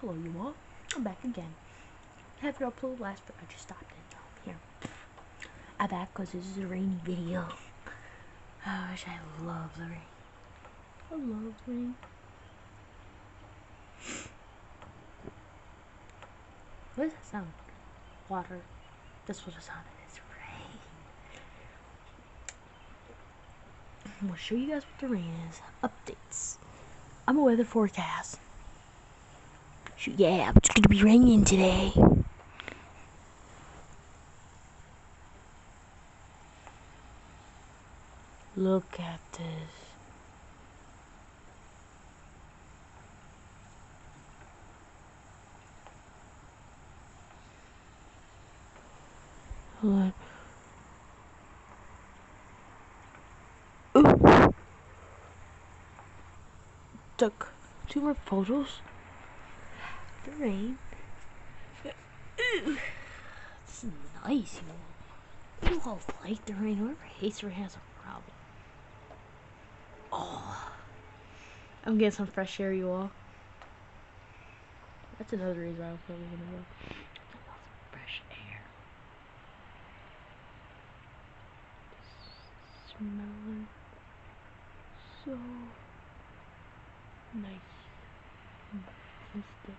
Hello, you all. I'm back again. I have your upload last, but I just stopped it. Here. I'm back because this is a rainy video. I wish I loved the rain. I love rain. What does that sound? Water. That's what the sound is. Rain. I'm going to show you guys what the rain is. Updates. I'm a weather forecast. Yeah, it's gonna be raining today. Look at this. Hold on. Ooh. Took 2 more photos. The rain. Ooh. This is nice, you know. You all like the rain. Whoever hates the rain has a problem. Oh. I'm getting some fresh air, you all. That's another reason I'm probably gonna go. I love some fresh air. Smelling so nice. Fantastic.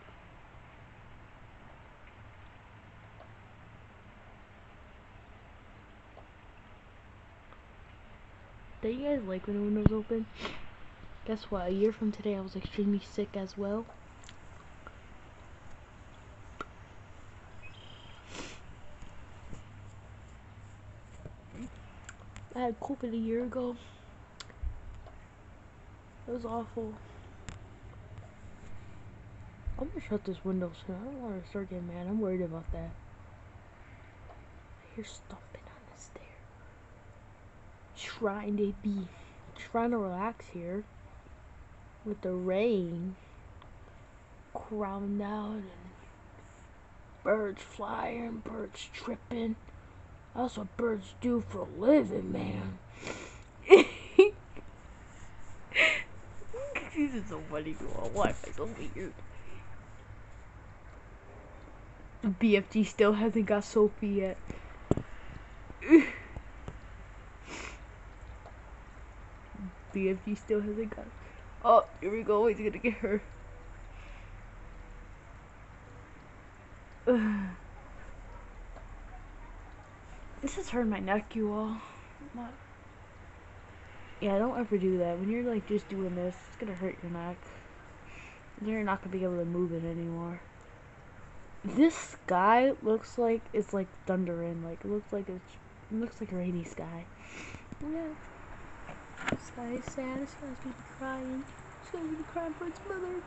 Do you guys like when the windows open? Guess what? A year from today, I was extremely sick as well. I had COVID a year ago. It was awful. I'm gonna shut this window soon. I don't want to start getting mad. I'm worried about that. I hear stomping on the stairs. Trying to be, trying to relax here with the rain crowding down and birds flying, birds tripping. That's what birds do for a living, man. This is so funny, you all. Why am I so weird? The BFG still hasn't got Sophie yet. BFG still hasn't got. Oh, here we go. He's gonna get her. This has hurt my neck, you all. What? Yeah, don't ever do that. When you're like just doing this, it's gonna hurt your neck. You're not gonna be able to move it anymore. This sky looks like it's like thundering. Like it looks like a rainy sky. Yeah. The sky is sad. The sky's gonna be crying. The sky's gonna be crying for its mother.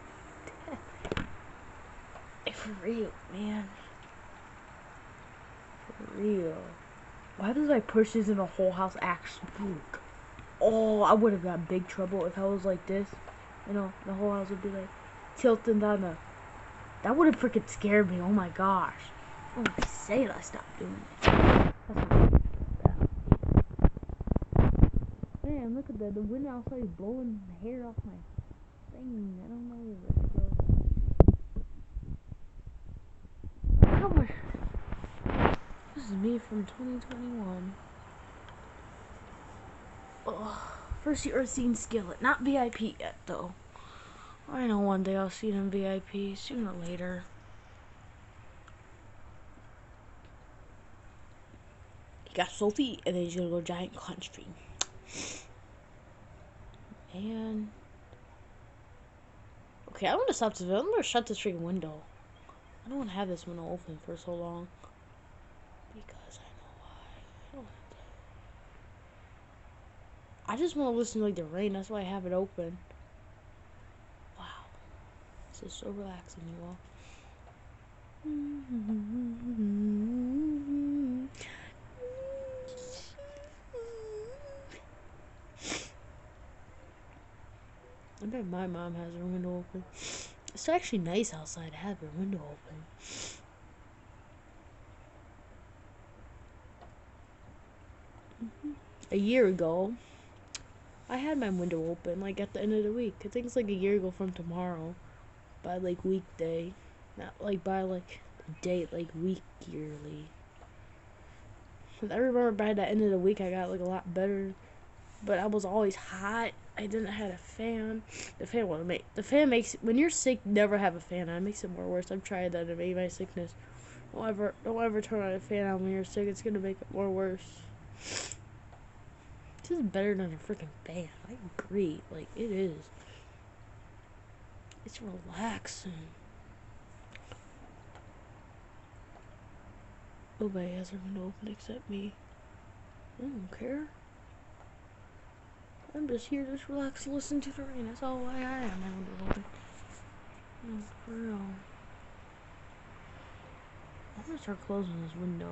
For real, man. For real. Why does my pushes in the whole house act spook? Oh, I would have got big trouble if I was like this. You know, the whole house would be like tilting down the. That would have freaking scared me. Oh my gosh. Oh, I say it, I stopped doing it. That's not man, look at that. The wind outside is blowing the hair off my thing. I don't know where it goes. How much? This is me from 2021. Ugh. First year seen Skillet. Not VIP yet, though. I know one day I'll see them VIP. Sooner or later. You got Sophie, and then he's gonna go Giant Country. And okay, I want to stop this video. I'm gonna shut this freaking window. I don't want to have this window open for so long because I know why. I just want to listen to like the rain. That's why I have it open. Wow, this is so relaxing, you all. I bet my mom has her window open. It's actually nice outside to have your window open. A year ago, I had my window open, like at the end of the week. I think it's like a year ago from tomorrow, by like weekday. Not like by like the date, like week yearly. I remember by the end of the week I got like a lot better, but I was always hot. I didn't have a fan. The fan makes when you're sick. Never have a fan on. It makes it more worse. I've tried that to make my sickness. Don't ever turn on a fan on when you're sick. It's gonna make it more worse. This is better than a freaking fan. I agree. Like it is. It's relaxing. Nobody has their window open except me. I don't care. I'm just here to relax and listen to the rain. That's all why I am. My window open. Oh, for real. I'm gonna start closing this window.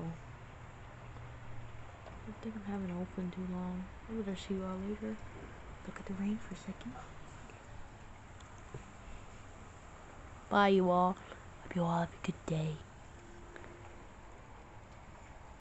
I think I'm having it open too long. I better see you all later. Look at the rain for a second. Bye, you all. Hope you all have a good day.